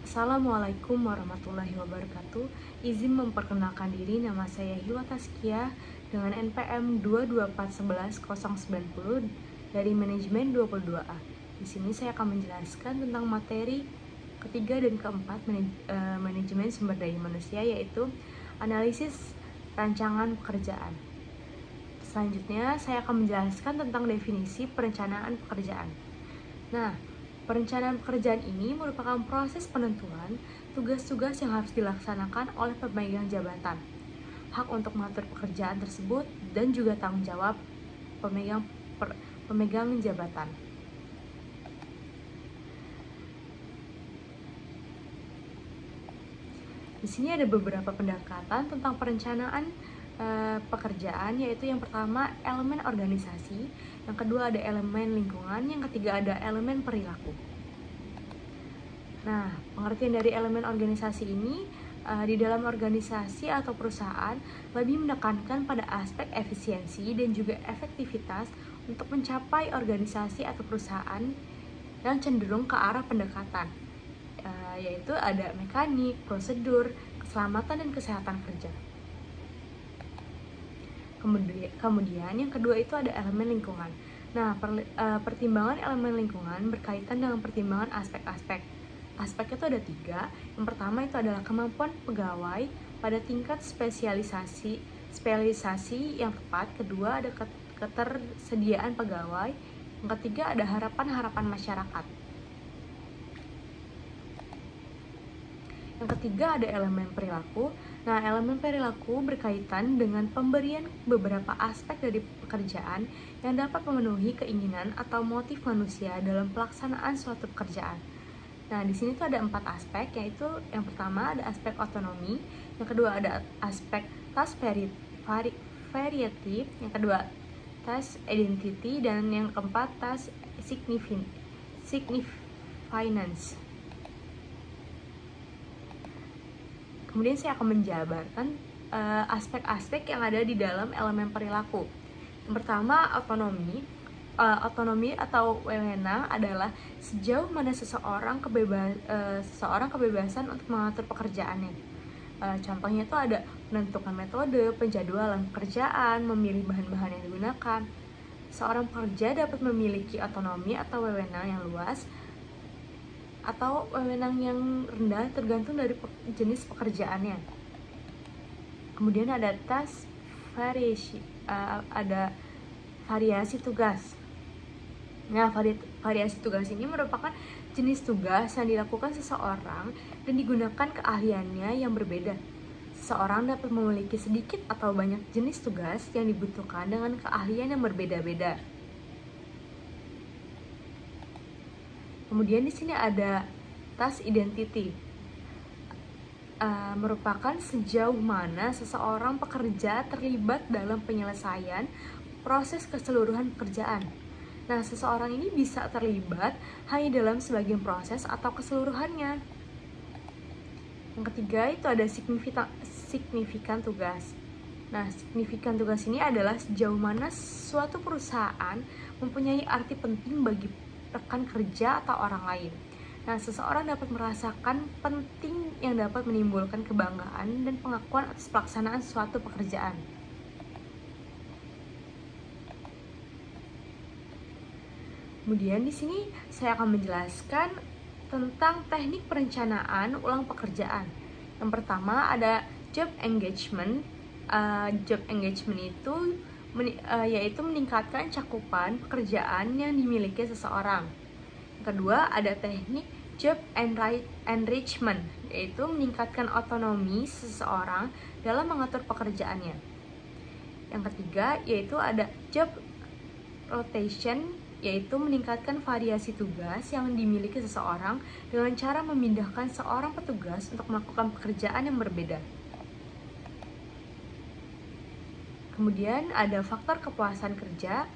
Assalamualaikum warahmatullahi wabarakatuh. Izin memperkenalkan diri, nama saya Hilwa Tazkiyah dengan NPM 224111090 dari Manajemen 22A. Di sini saya akan menjelaskan tentang materi ketiga dan keempat manajemen sumber daya manusia, yaitu analisis rancangan pekerjaan. Selanjutnya saya akan menjelaskan tentang definisi perencanaan pekerjaan. Nah, perencanaan pekerjaan ini merupakan proses penentuan tugas-tugas yang harus dilaksanakan oleh pemegang jabatan, hak untuk mengatur pekerjaan tersebut, dan juga tanggung jawab pemegang jabatan. Di sini ada beberapa pendekatan tentang perencanaan pekerjaan, yaitu yang pertama elemen organisasi, yang kedua ada elemen lingkungan, yang ketiga ada elemen perilaku. Nah, pengertian dari elemen organisasi ini di dalam organisasi atau perusahaan lebih menekankan pada aspek efisiensi dan juga efektivitas untuk mencapai organisasi atau perusahaan yang cenderung ke arah pendekatan, yaitu ada mekanik, prosedur, keselamatan, dan kesehatan kerja. Kemudian yang kedua itu ada elemen lingkungan. Nah, pertimbangan elemen lingkungan berkaitan dengan pertimbangan aspek-aspek. Aspeknya itu ada 3. Yang pertama itu adalah kemampuan pegawai pada tingkat spesialisasi yang tepat. Kedua ada ketersediaan pegawai. Yang ketiga ada harapan-harapan masyarakat. Yang ketiga ada elemen perilaku. Nah, elemen perilaku berkaitan dengan pemberian beberapa aspek dari pekerjaan yang dapat memenuhi keinginan atau motif manusia dalam pelaksanaan suatu pekerjaan. Nah, di sini tuh ada 4 aspek, yaitu yang pertama ada aspek otonomi, yang kedua ada aspek task variatif, yang kedua task identity, dan yang keempat task significance. Kemudian saya akan menjabarkan aspek-aspek yang ada di dalam elemen perilaku. Yang pertama, otonomi. Otonomi atau wewenang adalah sejauh mana seseorang kebebasan untuk mengatur pekerjaannya. Contohnya itu ada menentukan metode, penjadwalan pekerjaan, memilih bahan-bahan yang digunakan. Seorang pekerja dapat memiliki otonomi atau wewenang yang luas atau wewenang yang rendah tergantung dari jenis pekerjaannya. Kemudian ada task variasi tugas. Nah, variasi tugas ini merupakan jenis tugas yang dilakukan seseorang dan digunakan keahliannya yang berbeda. Seseorang dapat memiliki sedikit atau banyak jenis tugas yang dibutuhkan dengan keahlian yang berbeda-beda. Kemudian di sini ada task identity, merupakan sejauh mana seseorang pekerja terlibat dalam penyelesaian proses keseluruhan pekerjaan. Nah, seseorang ini bisa terlibat hanya dalam sebagian proses atau keseluruhannya. Yang ketiga itu ada signifikan tugas. Nah, signifikan tugas ini adalah sejauh mana suatu perusahaan mempunyai arti penting bagi rekan kerja atau orang lain. Nah, seseorang dapat merasakan penting yang dapat menimbulkan kebanggaan dan pengakuan atas pelaksanaan suatu pekerjaan. Kemudian di sini saya akan menjelaskan tentang teknik perencanaan ulang pekerjaan. Yang pertama ada job engagement. Job engagement itu yaitu meningkatkan cakupan pekerjaan yang dimiliki seseorang. Yang kedua ada teknik job enrichment, yaitu meningkatkan otonomi seseorang dalam mengatur pekerjaannya. Yang ketiga yaitu ada job rotation, yaitu meningkatkan variasi tugas yang dimiliki seseorang dengan cara memindahkan seorang petugas untuk melakukan pekerjaan yang berbeda. Kemudian ada faktor kepuasan kerja.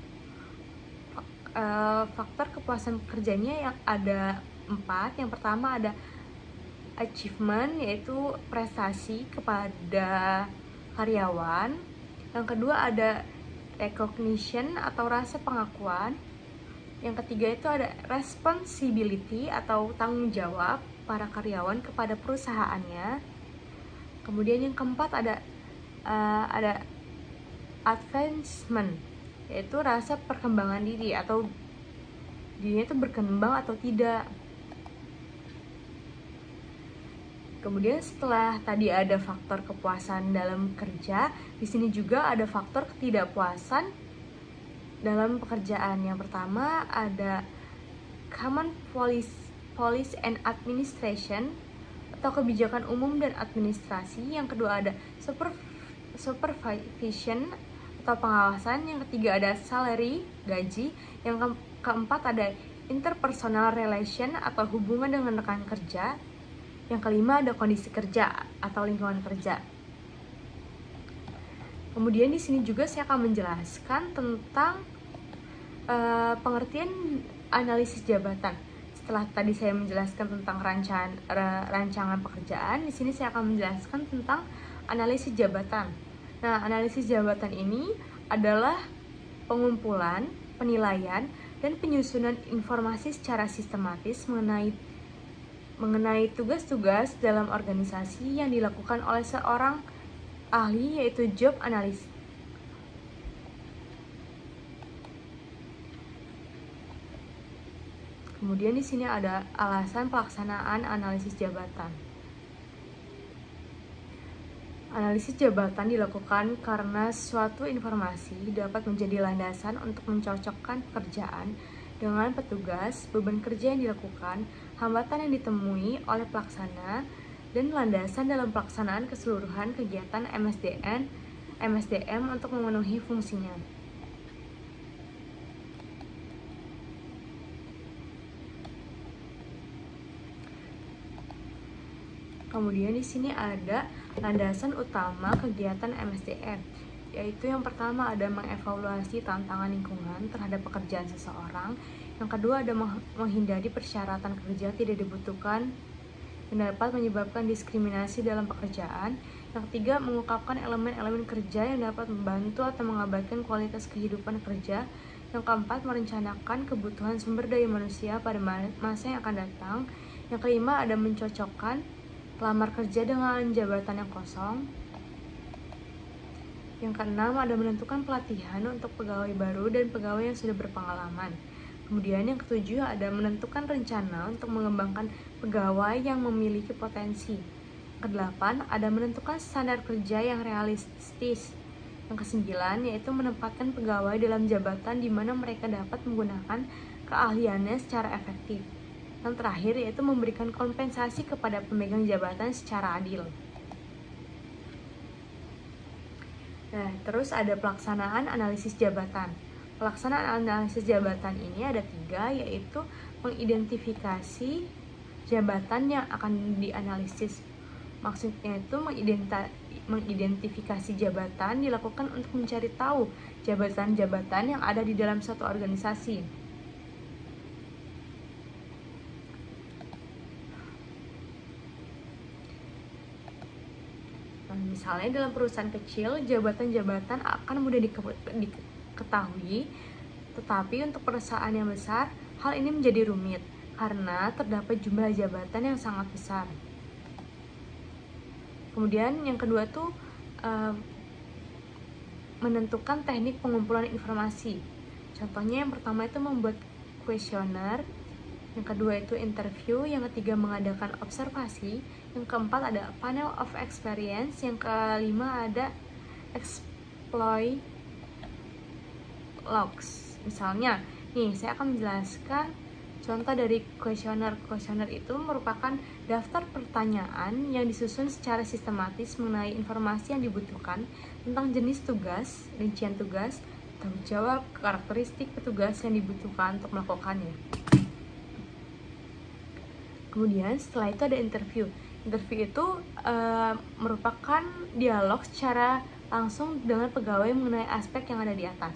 Faktor kepuasan kerjanya yang ada 4. Yang pertama ada achievement, yaitu prestasi kepada karyawan. Yang kedua ada recognition atau rasa pengakuan. Yang ketiga itu ada responsibility atau tanggung jawab para karyawan kepada perusahaannya. Kemudian yang keempat ada advancement, yaitu rasa perkembangan diri atau dirinya itu berkembang atau tidak. Kemudian setelah tadi ada faktor kepuasan dalam kerja, di sini juga ada faktor ketidakpuasan dalam pekerjaan. Yang pertama ada common policy and administration atau kebijakan umum dan administrasi. Yang kedua ada supervision atau pengawasan. Yang ketiga ada salary, gaji. Yang keempat ada interpersonal relation atau hubungan dengan rekan kerja. Yang kelima ada kondisi kerja atau lingkungan kerja. Kemudian di sini juga saya akan menjelaskan tentang pengertian analisis jabatan. Setelah tadi saya menjelaskan tentang rancangan pekerjaan, di sini saya akan menjelaskan tentang analisis jabatan. Nah, analisis jabatan ini adalah pengumpulan, penilaian, dan penyusunan informasi secara sistematis mengenai tugas-tugas dalam organisasi yang dilakukan oleh seorang ahli, yaitu job analyst. Kemudian di sini ada alasan pelaksanaan analisis jabatan. Analisis jabatan dilakukan karena suatu informasi dapat menjadi landasan untuk mencocokkan pekerjaan dengan petugas, beban kerja yang dilakukan, hambatan yang ditemui oleh pelaksana, dan landasan dalam pelaksanaan keseluruhan kegiatan MSDM untuk memenuhi fungsinya. Kemudian di sini ada landasan utama kegiatan MSDM, yaitu yang pertama ada mengevaluasi tantangan lingkungan terhadap pekerjaan seseorang. Yang kedua ada menghindari persyaratan kerja tidak dibutuhkan yang dapat menyebabkan diskriminasi dalam pekerjaan. Yang ketiga mengungkapkan elemen-elemen kerja yang dapat membantu atau mengabaikan kualitas kehidupan kerja. Yang keempat merencanakan kebutuhan sumber daya manusia pada masa yang akan datang. Yang kelima ada mencocokkan lamar kerja dengan jabatan yang kosong. Yang keenam ada menentukan pelatihan untuk pegawai baru dan pegawai yang sudah berpengalaman. Kemudian yang ketujuh ada menentukan rencana untuk mengembangkan pegawai yang memiliki potensi. Yang kedelapan ada menentukan standar kerja yang realistis. Yang kesembilan yaitu menempatkan pegawai dalam jabatan di mana mereka dapat menggunakan keahliannya secara efektif. Yang terakhir yaitu memberikan kompensasi kepada pemegang jabatan secara adil. Nah, terus ada pelaksanaan analisis jabatan. Pelaksanaan analisis jabatan ini ada 3, yaitu mengidentifikasi jabatan yang akan dianalisis. Maksudnya itu mengidentifikasi jabatan dilakukan untuk mencari tahu jabatan-jabatan yang ada di dalam suatu organisasi. Misalnya dalam perusahaan kecil, jabatan-jabatan akan mudah diketahui, tetapi untuk perusahaan yang besar, hal ini menjadi rumit karena terdapat jumlah jabatan yang sangat besar. Kemudian yang kedua tuh menentukan teknik pengumpulan informasi. Contohnya yang pertama itu membuat kuesioner, yang kedua itu interview, yang ketiga mengadakan observasi, yang keempat ada panel of experience, yang kelima ada exploit logs. Misalnya, nih saya akan menjelaskan contoh dari kuesioner. Kuesioner itu merupakan daftar pertanyaan yang disusun secara sistematis mengenai informasi yang dibutuhkan tentang jenis tugas, rincian tugas, tanggung jawab, karakteristik petugas yang dibutuhkan untuk melakukannya. Kemudian setelah itu ada interview. Interview itu merupakan dialog secara langsung dengan pegawai mengenai aspek yang ada di atas.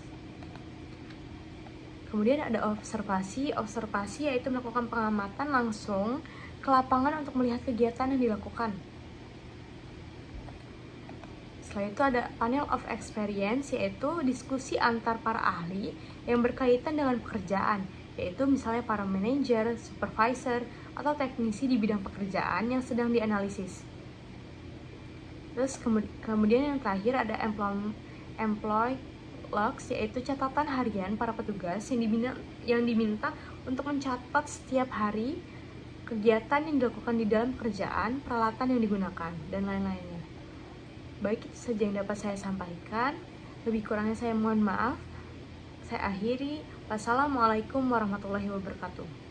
Kemudian ada observasi. Observasi yaitu melakukan pengamatan langsung ke lapangan untuk melihat kegiatan yang dilakukan. Setelah itu ada panel of experience, yaitu diskusi antar para ahli yang berkaitan dengan pekerjaan. yaitu misalnya para manajer, supervisor, atau teknisi di bidang pekerjaan yang sedang dianalisis. Terus kemudian yang terakhir ada employee logs, yaitu catatan harian para petugas yang diminta untuk mencatat setiap hari kegiatan yang dilakukan di dalam pekerjaan, peralatan yang digunakan, dan lain-lainnya. Baik, itu saja yang dapat saya sampaikan. Lebih kurangnya saya mohon maaf. Saya akhiri. Wassalamualaikum warahmatullahi wabarakatuh.